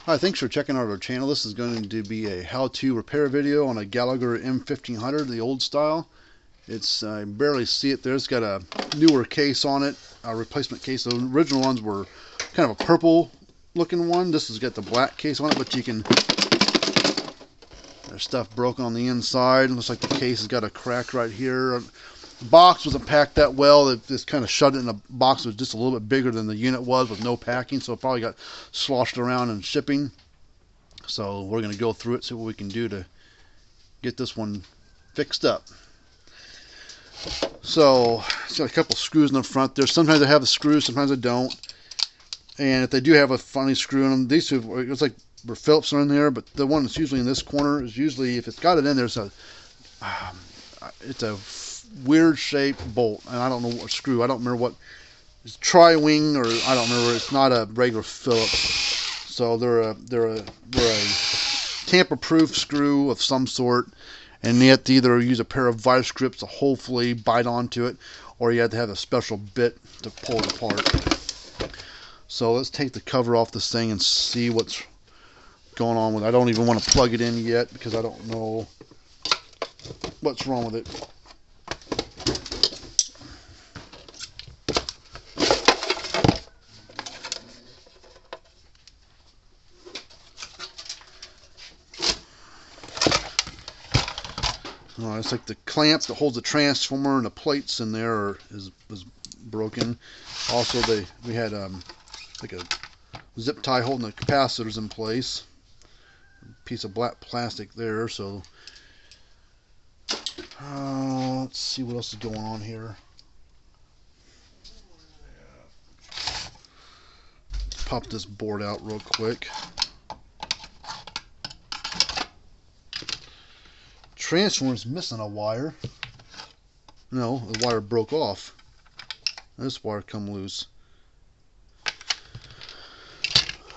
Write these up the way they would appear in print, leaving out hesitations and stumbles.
Hi, thanks for checking out our channel. This is going to be a how-to repair video on a Gallagher M1500, the old style. It's I barely see it there. It's got a newer case on it, a replacement case. The original ones were kind of a purple looking one. This has got the black case on it, but you can, there's stuff broken on the inside. Looks like the case has got a crack right here. The box wasn't packed that well. It just kind of shoved it in a box that was just a little bit bigger than the unit was with no packing, so it probably got sloshed around in shipping. So we're going to go through it, see what we can do to get this one fixed up. So it's got a couple screws in the front there. Sometimes I have the screws, sometimes I don't. And if they do have a funny screw in them, these two, it's like where Phillips are in there, but the one that's usually in this corner is usually, if it's got it in there, it's a weird shaped bolt, and I don't know what screw. I don't remember what it's tri-wing, or I don't remember. It's not a regular Phillips, so they're a tamper-proof screw of some sort, and you have to either use a pair of vice grips to hopefully bite onto it, or you have to have a special bit to pull it apart. So let's take the cover off this thing and see what's going on with it. I don't even want to plug it in yet because I don't know what's wrong with it. It's like the clamp that holds the transformer and the plates in there is broken. Also, we had like a zip tie holding the capacitors in place. A piece of black plastic there. So let's see what else is going on here. Pop this board out real quick. Transformer's missing a wire. No, the wire broke off. This wire come loose.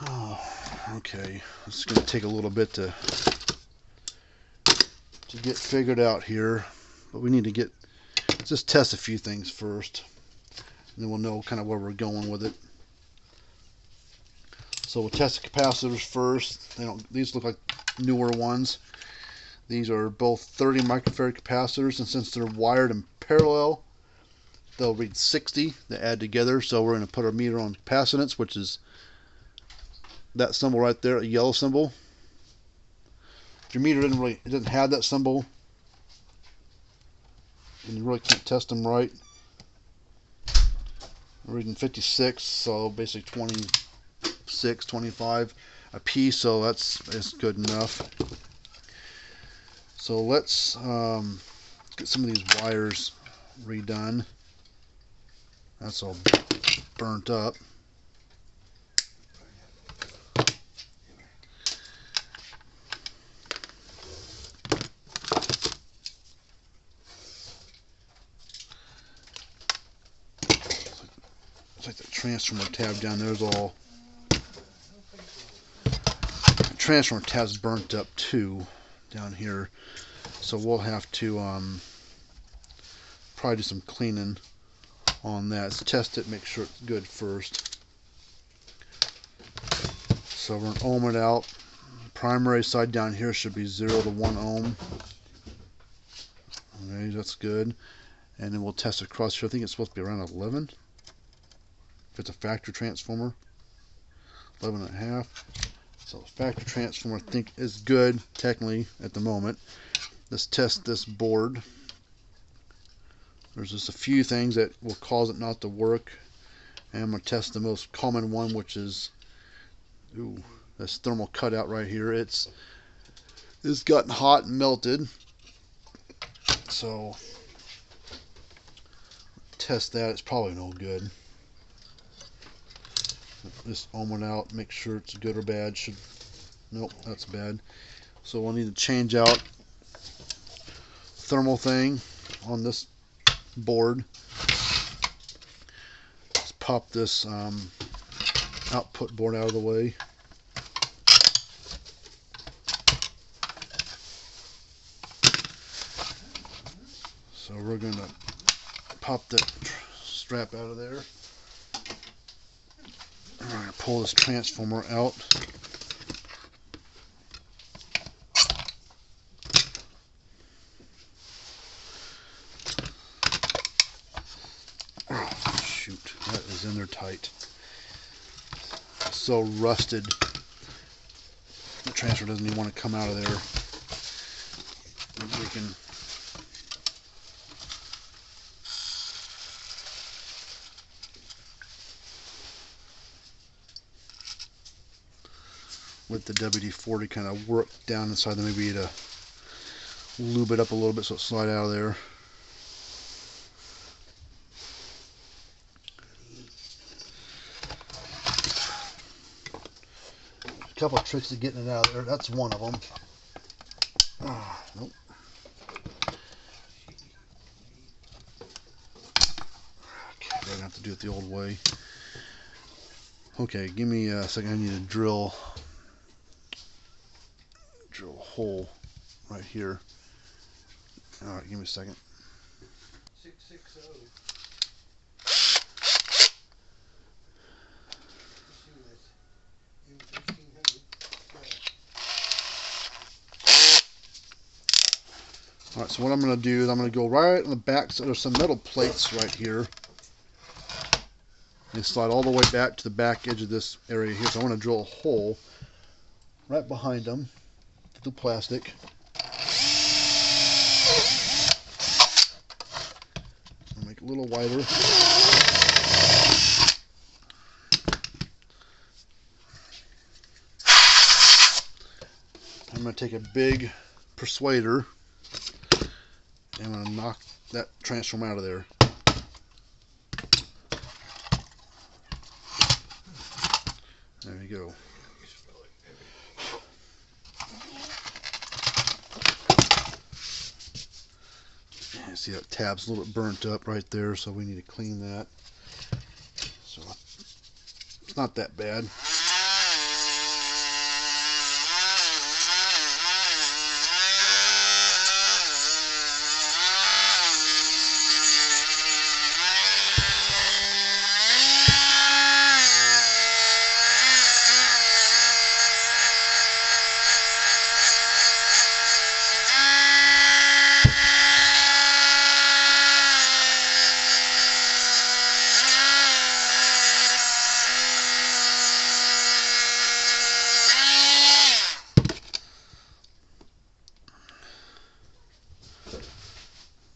Oh, okay. It's going to take a little bit to get figured out here, but we need to just test a few things first, and then we'll know kind of where we're going with it. So we'll test the capacitors first. These look like newer ones. These are both 30 microfarad capacitors, and since they're wired in parallel, they'll read 60. They add together, so we're going to put our meter on capacitance, which is that symbol right there, a yellow symbol. If your meter doesn't have that symbol, and you really can't test them right. We're reading 56, so basically 26, 25 a piece, so that's good enough. So let's get some of these wires redone. That's all burnt up. It's like the transformer tab down there is all. The transformer tab's burnt up too down here. So we'll have to probably do some cleaning on that. Let's test it, make sure it's good first. So we're going to ohm it out. The primary side down here should be 0 to 1 ohm. Okay, that's good. And then we'll test across here. I think it's supposed to be around 11. If it's a factory transformer, 11.5. So the factory transformer I think is good technically at the moment. Let's test this board. There's just a few things that will cause it not to work, and I'm going to test the most common one, which is this thermal cutout right here. It's gotten hot and melted, so test that. It's probably no good. Just ohm it out, make sure it's good or bad. Nope, that's bad. So we'll need to change out thermal thing on this board. Let's pop this output board out of the way. So we're going to pop that strap out of there. We're going to pull this transformer out. is in there tight. It's so rusted, the transfer doesn't even want to come out of there. We can with the WD-40 kind of work down inside there, maybe to lube it up a little bit so it slide out of there. A couple of tricks to getting it out of there. That's one of them. Nope. Okay, I'm gonna have to do it the old way. Okay, give me a second. I need to drill a hole right here. All right, give me a second. 660. M1500. All right, so what I'm going to do is I'm going to go right on the back. So there's some metal plates right here. And slide all the way back to the back edge of this area here. So I want to drill a hole right behind them through plastic. I'll make it a little wider. I'm going to take a big persuader and I'm going to knock that transformer out of there. There you go. You see that tab's a little bit burnt up right there, so we need to clean that. So it's not that bad.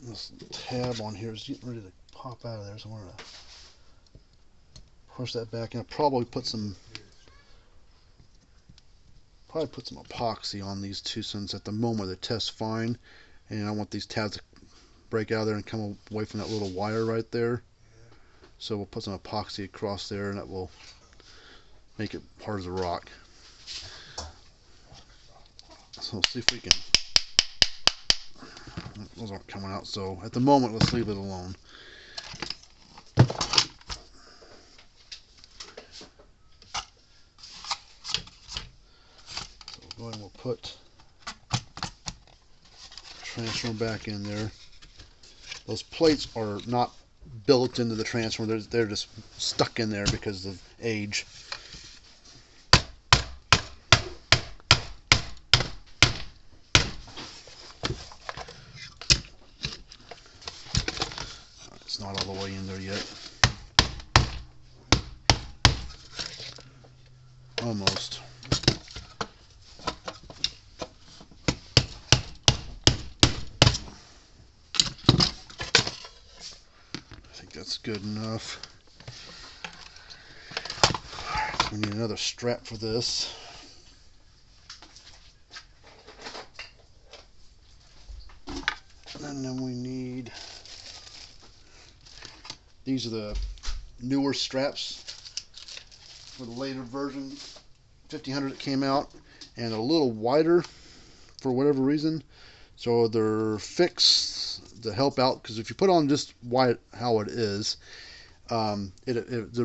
This tab on here is getting ready to pop out of there, so I'm going to push that back in. I'll probably put some epoxy on these two, since at the moment they test fine, and I want these tabs to break out of there and come away from that little wire right there. So we'll put some epoxy across there, and that will make it hard as a rock. So we'll see if we can. Those aren't coming out, so at the moment let's leave it alone. So we'll go ahead and we'll put the transformer back in there. Those plates are not built into the transformer, they're just stuck in there because of age. It's not all the way in there yet. Almost. I think that's good enough. We need another strap for this. And then we need, these are the newer straps for the later version 1500 that came out, and a little wider for whatever reason, so they're fixed to help out, because if you put on just wide how it is, there'll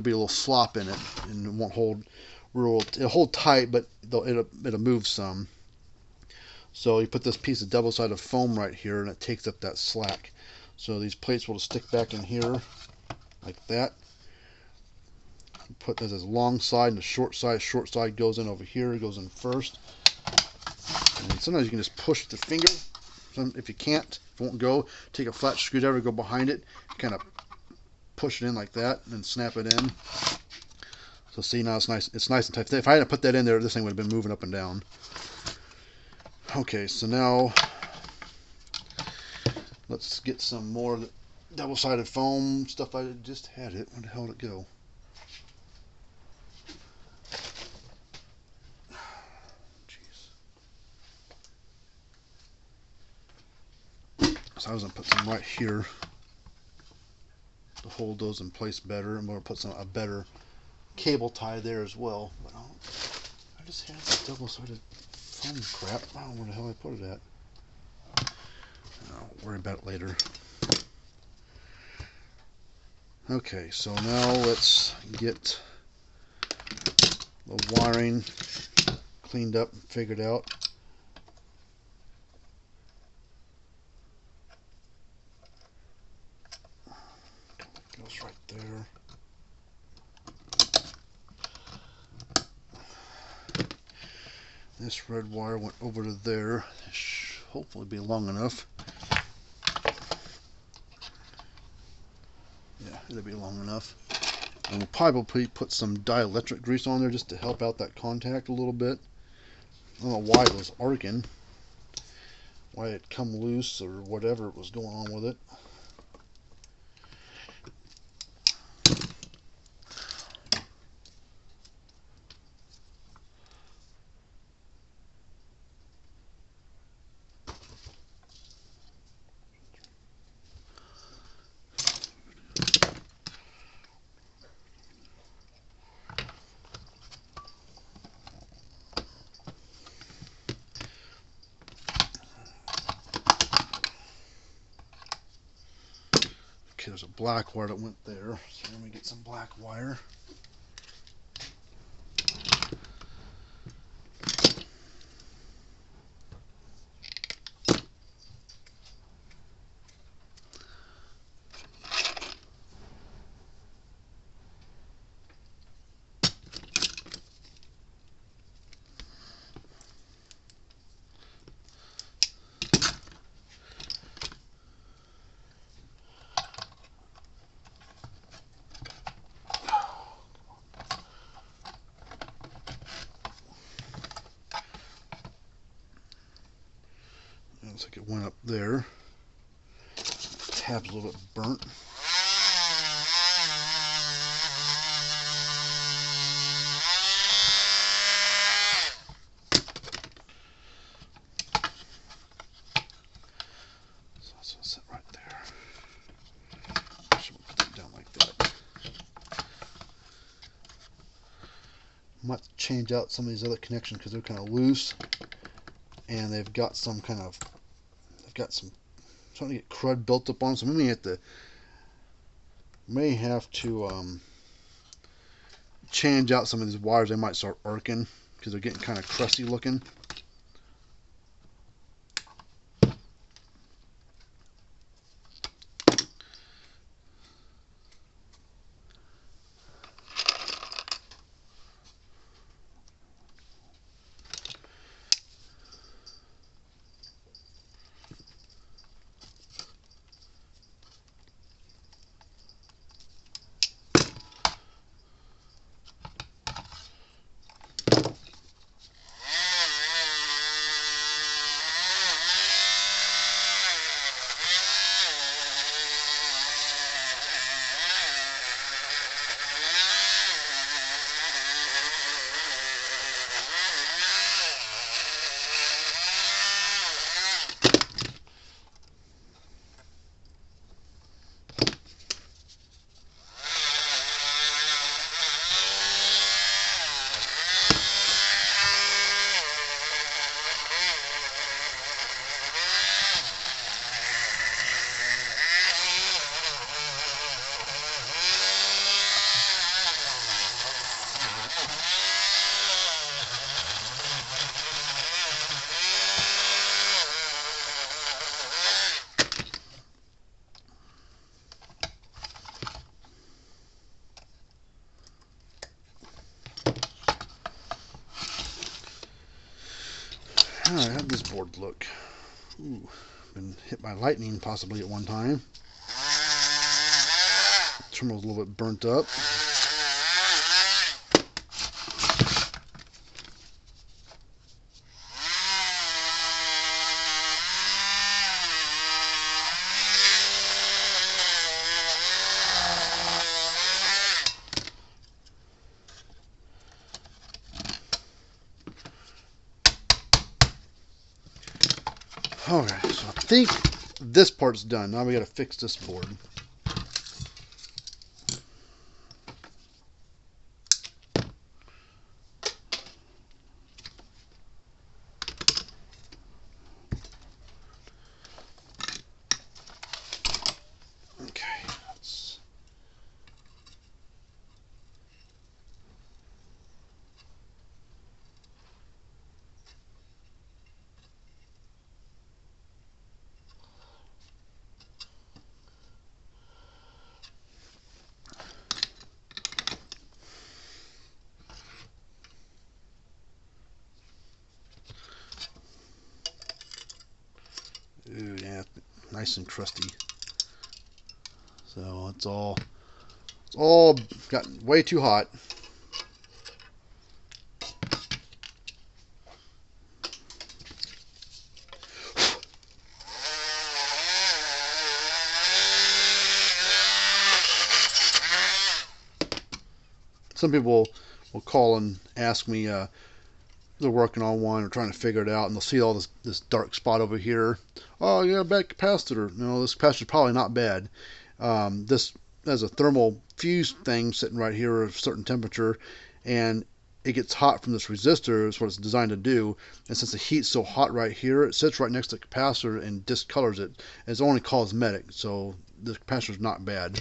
be a little slop in it and it won't hold real. It'll hold tight, but it'll move some. So you put this piece of double-sided foam right here, and it takes up that slack. So these plates will stick back in here like that. Put this as long side and the short side. Short side goes in over here. It goes in first. And sometimes you can just push the finger. If you can't, if it won't go, take a flat screwdriver, go behind it, kind of push it in like that and then snap it in. So see, now it's nice. It's nice and tight. If I hadn't put that in there, this thing would have been moving up and down. Okay, so now let's get some more double-sided foam stuff. I just had it. Where the hell did it go? So I was gonna put some right here to hold those in place better. I'm gonna put a better cable tie there as well. But I just had this double-sided foam crap. I don't know where the hell I put it at. I'll worry about it later. Okay, so now let's get the wiring cleaned up and figured out. Goes right there. This red wire went over to there. This should hopefully be long enough. Yeah, it'll be long enough. And we'll probably put some dielectric grease on there just to help out that contact a little bit. I don't know why it was arcing, why it come loose or whatever was going on with it. Okay, there's a black wire that went there, so let me get some black wire. Looks like it went up there. Tab's a little bit burnt. So it's gonna sit right there. I should put it down like that. Might change out some of these other connections because they're kind of loose, and they've got some kind of starting to get crud built up on, so we may have to change out some of these wires. They might start arcing because they're getting kind of crusty looking. Alright, how did this board look? Ooh, been hit by lightning possibly at one time. Terminal's a little bit burnt up. Alright, so I think this part's done. Now we gotta fix this board. Okay. Ooh, yeah, nice and crusty. So it's all gotten way too hot. Some people will call and ask me, they're working on one or trying to figure it out, and they'll see all this dark spot over here. Oh, you got a bad capacitor. No, this capacitor's probably not bad. This has a thermal fuse thing sitting right here at a certain temperature, and it gets hot from this resistor. Is what it's designed to do. And since the heat's so hot right here, it sits right next to the capacitor and discolors it. And it's only cosmetic, so the capacitor's not bad.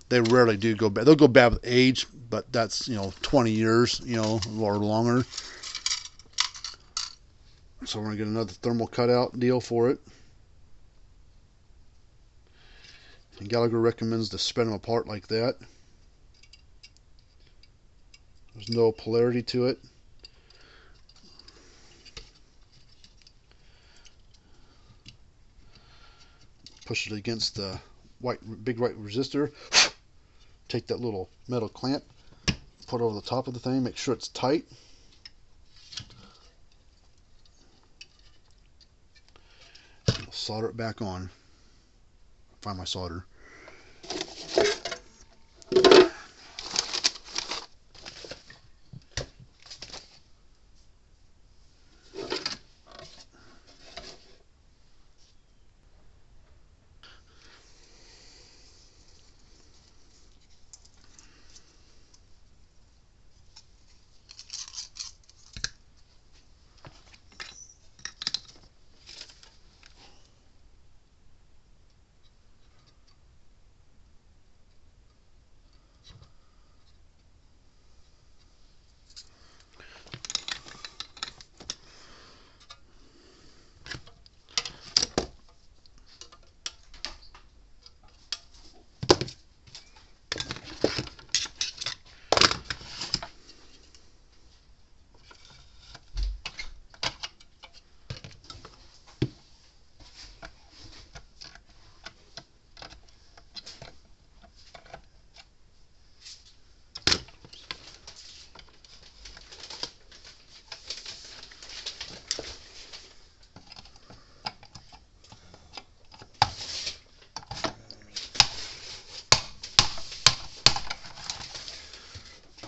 They rarely do go bad. They'll go bad with age, but that's 20 years, or longer. So we're gonna get another thermal cutout deal for it. And Gallagher recommends to spread them apart like that. There's no polarity to it. Push it against the big white resistor. Take that little metal clamp, put it over the top of the thing, make sure it's tight. I'll solder it back on. Find my solder.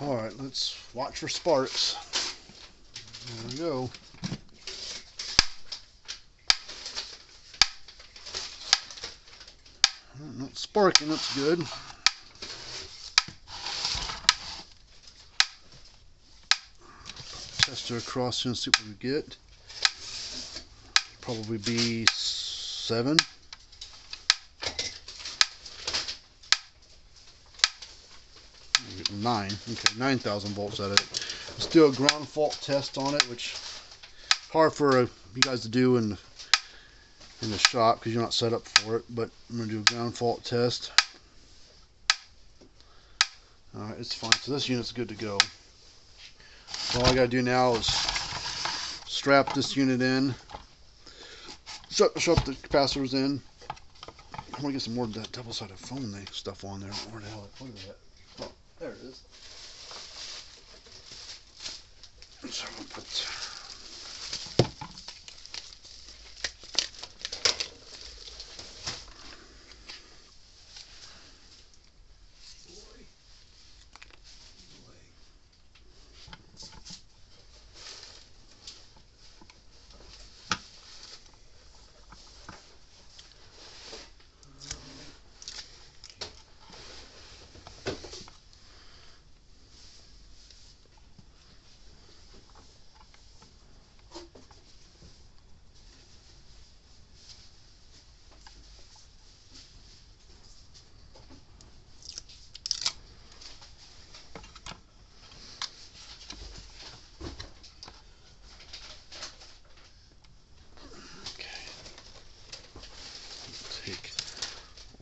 Alright, let's watch for sparks. There we go. Not sparking, that's good. Test her across and see what we get. Probably be 7. Get 9. Okay, 9,000 volts out of it. Let's do a ground fault test on it, which is hard for you guys to do in the shop because you're not set up for it. But I'm going to do a ground fault test. Alright, it's fine. So this unit's good to go. So all I got to do now is strap this unit in, strap the capacitors in, I want to get some more of that double-sided foam stuff on there. Where the hell? Look at that. Oh, there it is. So I'll put. Take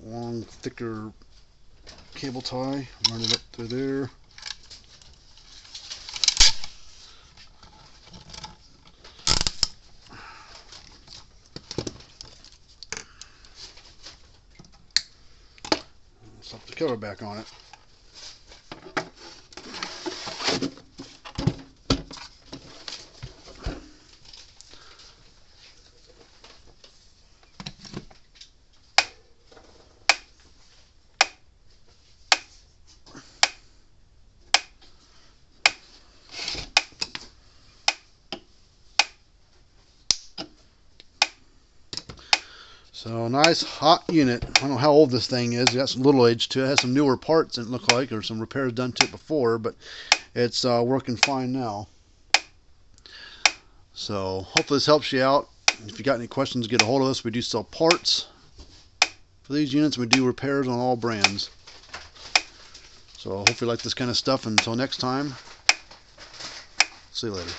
a long, thicker cable tie, run it up through there. Slap the cover back on it. So nice hot unit. I don't know how old this thing is. It got some little age to it. It has some newer parts, it look like, or some repairs done to it before, but it's working fine now. So hopefully this helps you out. If you got any questions, get a hold of us. We do sell parts for these units. We do repairs on all brands. So hopefully you like this kind of stuff. Until next time, see you later.